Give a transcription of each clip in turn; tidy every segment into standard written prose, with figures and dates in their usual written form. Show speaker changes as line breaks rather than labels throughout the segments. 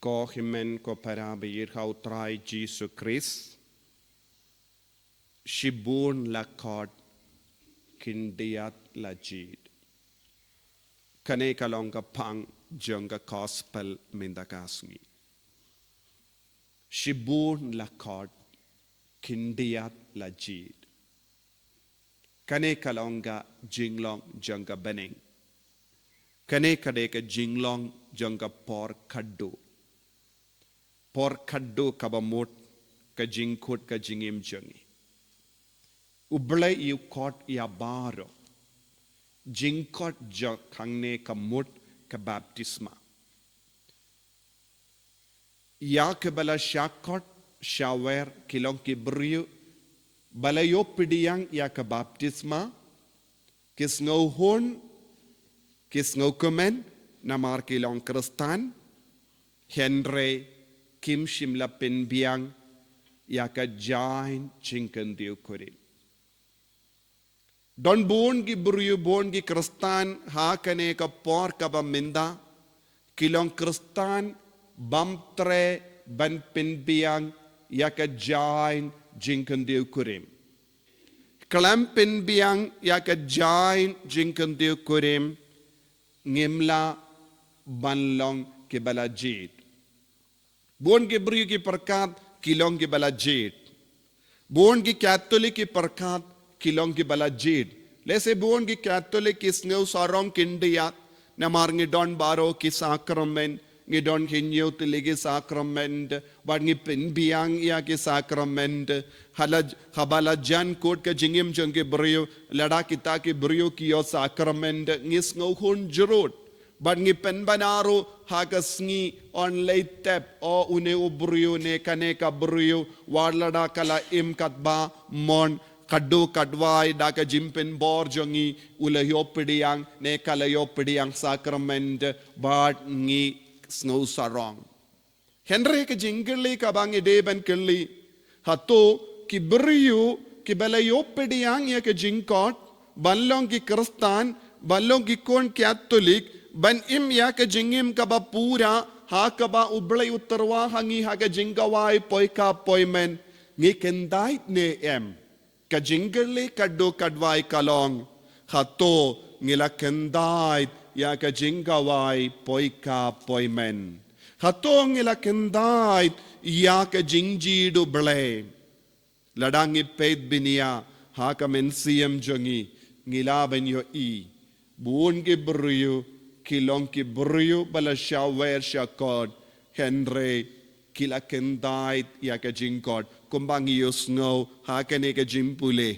Ko himen ko parabir hautrai Jesu Christ. Shibun lakot kindiat lajid. Kane kalonga pang jonga gospel mindakasngi. Shibun lakot kindiat lajid. Kane kalonga jinglong jonga bening. Kane kadeka jinglong jonga por kaddu. Por kaddu kabamut ka jingkut ka jingim jongi. Ublay yu kot ya baro. Jingkot jo kangne kamut ka baptisma. Ya ke bala syakot syawer kilong kibriu balayo pidiyang ya ka baptisma kis ngauhon kis ngaukumen namar kilong kristan Henry Kim Shimla Penbiang ya ka jain chinkan diu kurin. Don bon gi buriu bon gi kristan ha kane ka por ka ba minda kilong kristan bamtre ban penbiang ya ka jain jinkan diu kurim. Kalam penbiang ya ka jain jinkan diu kurim ngimla banlong ke bala jid. Bon ki buriu ki perkat kilong ki bala jid. Bon ki katolik ki perkat kilong ki bala jid. Lese bon ki katolik ki sneu sarong kindiyat na marngi don baro ki sakrament ngi don hinyo tiligi sakrament bad ngi penbiang ya ki sakrament halaj habala jan kot ka jingim jong ki buriu lada kita ki buriu ki yo sakrament ngi sneu hun jurut. Bad ngi penbanaro hagas ngi on lay tep o une ubrio ne kane ka brio warlada kala im katba mon kaddu kadwai daka jimpen bor jongi ula yopidiyang ne kala yopidiyang sacrament bad ngi snow sarong. Henry ka jingli ka bangi deben kelli hato ki brio ki bala yopidiyang ya ka jingkot balong ki kristan balong ki kon katolik ban im ya ka jingim ka ba pura ha ka ba ublay utarwa hangi ha ka jingawai poi ka poimen ngi kendait ne em ka jingerle kaddo kadwai kalong hato ngila kendait ya ka jingawai poi ka poimen hato ngila kendait ya ka jingjidu ble ladangi peit binia ha ka mensiem jongi ngila ben yo i buon ge brio kilong ki brio bala shawer shakod Henry kila kendait ya ka jingkod kumbangi yo snow ha kane ka jimpule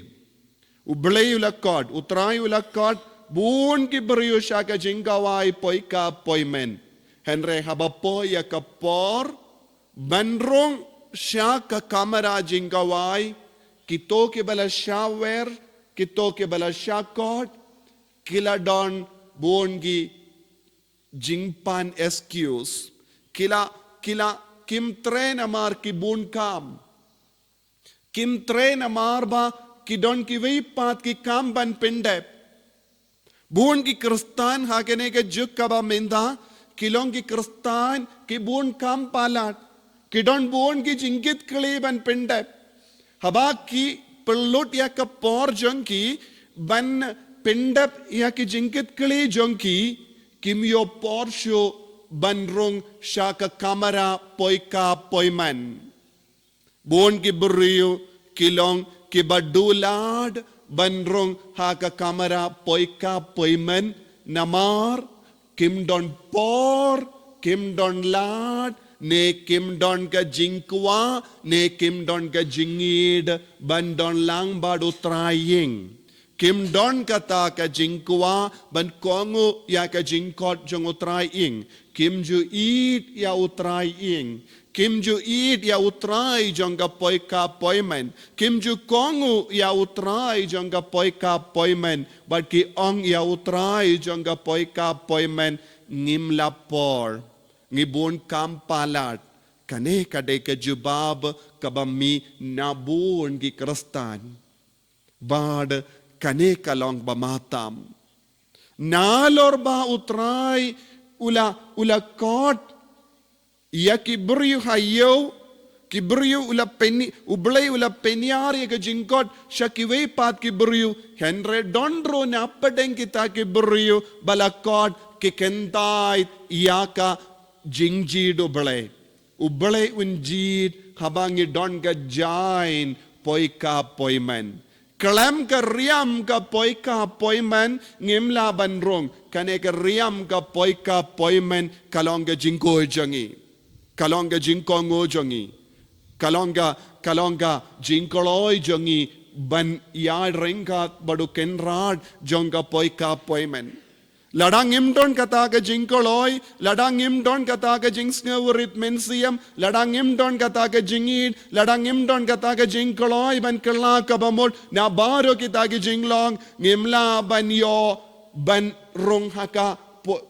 ublay ulakod utray ulakod bun ki brio shaka jingawai poi ka poimen Henry habapo ya ka por banrong shaka kamera jingawai kito ke bala shawer kito ke bala shakod kila don bongi jingpan excuse kila kim train amar ki bun kam kim train amar ba ki don ki vei pat ki kam ban pendep bun ki kristan ha kene ke juk ka ba minda kilong ki kristan ki bun kam palat ki don bun ki jingit kli ban pendep haba ki pelut ya ka por jong ki ban pendep ya ki jingit kli jong ki Kimyo Porsche banrong shaka kamera poika poiman. Bon ki buriu kilong ki badulad banrong haka kamera poika poiman namar kim don por kim don lad ne kim don ka jinkwa ne kim don ka jingid ban don lang badu trying. Kim don kata ka jingkwa ban kongo ya ka jingkot jong utray ing kim ju eat ya utray ing kim ju eat ya utray jong ka poi ka poimen kim ju kongo ya utray jong ka poi ka poimen but ki ong ya utray jong ka poi ka poimen ngim lapor ngibun kampalat kane kade ka jubab kabami nabun gi kristan bad kane kalong bamatam nalor ba utray ula kot ia kibriu hayo kibriu ula peni ublay ula penyari ka jingkot siya kiway pat kibriu henre dondro na padeng kita kibriu balakot kikentay iyaka jingjid ublay unjid habangi don ka jain poika poiman Kelam ka riam ka poika poiman ngimla banrong kane ka riam ka poika poiman kalonga jingko jangi kalonga jingko ngojangi kalonga jingkoloi jangi ban ya ringka badu kenrad jonga poika poiman ladang imdon kata ka jingkoloi ladang imdon kata ka jingsngurit mensiam ladang imdon kata ka jingid ladang imdon kata ka jingkoloi ban kala ka bamol na baro kita ka jinglong ngimla ban yo ban rong haka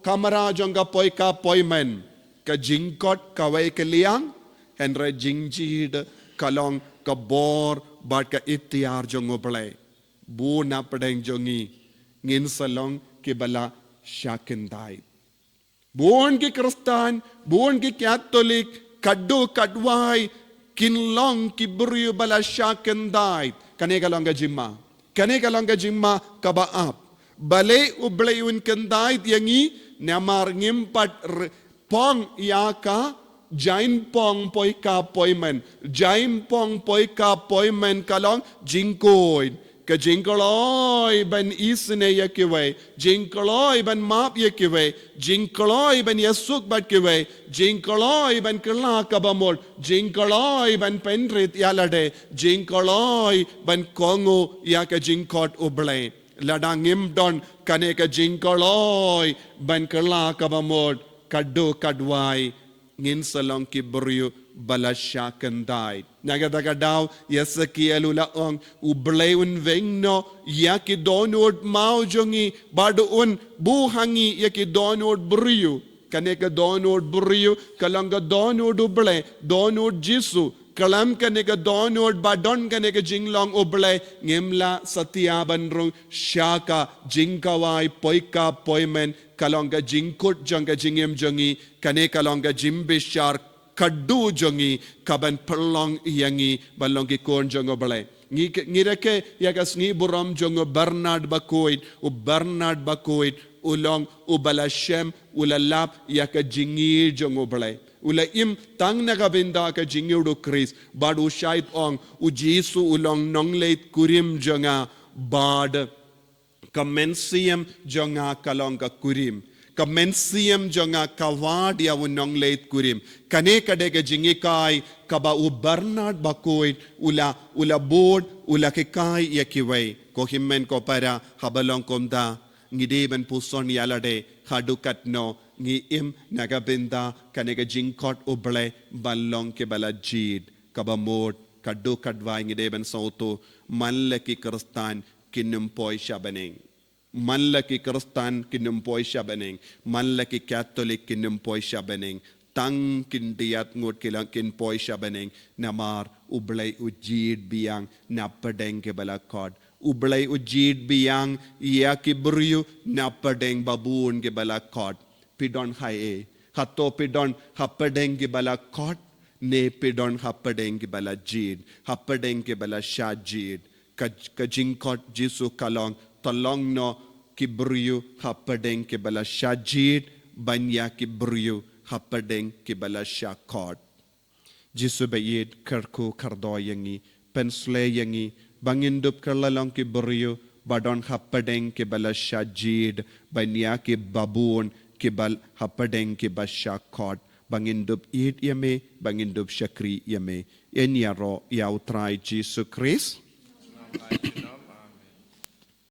kamera jonga poika poimen ka jingkot kawai kaliang henre jingjid kalong ka bor bat ka itiar jongo play bu na padeng jongi ngin salong kibala Syakendai. Buon ki Kristan, buon ki Katolik, kaddu kadwai, kinlong kibriu bala Syakendai. Kane kalongga jimma kabaap. Bale ublayun kendai yangi namar ngimpat pong yaka jain pong poika poimen. Jain pong poika poimen kalong jingkoin. Ka jingkoloi ban isne yakiwe jingkoloi ban map yakiwe jingkoloi ban yasuk bat kiwe jingkoloi ban kala kabamol jingkoloi ban penrit yalade jingkoloi ban kongo yaka jingkot uble ladangim don kane ka jingkoloi ban kala kabamol kaddo kadwai ngin salong kibriu balasya kendai nagadagadaw Yesekiel ulaong ubleun vengno yaki donod mau jongi baduun buhangi yaki donod briu kaneka donod briu kalanga donod uble donod jisu kalam kaneka donod badon kaneka jinglong uble ngimla satiaban rong syaka jingkawai poika poimen kalanga jingkut janga jingem jongi kaneka kalanga jimbishar kaddu jongi kaban perlong yangi balongi kon jongo bale ngireke yagas ni buram jongo Bernard Bakoit ulong ubalashem ulalap yaka jingi jongo bale ula im tang nagabinda ka jingi udu Chris badu shait ong ujisu ulong nongleit kurim jonga bad kamensiam jonga kalonga kurim Kamensiam jonga kawad ya unong late kurim kane kadega jingikai kaba u Bernard Bakoit ula board ula kikai yakiway ko himmen ko para habalong komda ngideben puson yalade hadukat no ngi im nagabinda kanega jingkot uble ballong ke balajid kaba mod kaddu kadwai ngideben sauto mallaki Kristan kinum poi shabaneng Manlaki Kristan kinumpoy siya baneng, manlaki Katolik kinumpoy siya baneng, tang kindiyat ngut kilang kinpoy siya baneng, namar ublay ujid biyang napadeng ke balakod, ublay ujid biyang iya kibriyo napadeng babun ke balakod, pidon haye, hato pidon hapadeng ke balakod, ne pidon hapadeng ke balajid, hapadeng ke balashajid, kajingkot Jisu kalong, talong no kibriu hapadeng ke bala shajid banya kibriu hapadeng ke bala shakot Jisu bayid karku kardo yangi pensle yangi bangindup karlalong kibriu badon hapadeng ke bala shajid banya ke babun ke bal hapadeng ke bashakot bangindup id yame bangindup shakri yame en yaro yautrai Jisu Christ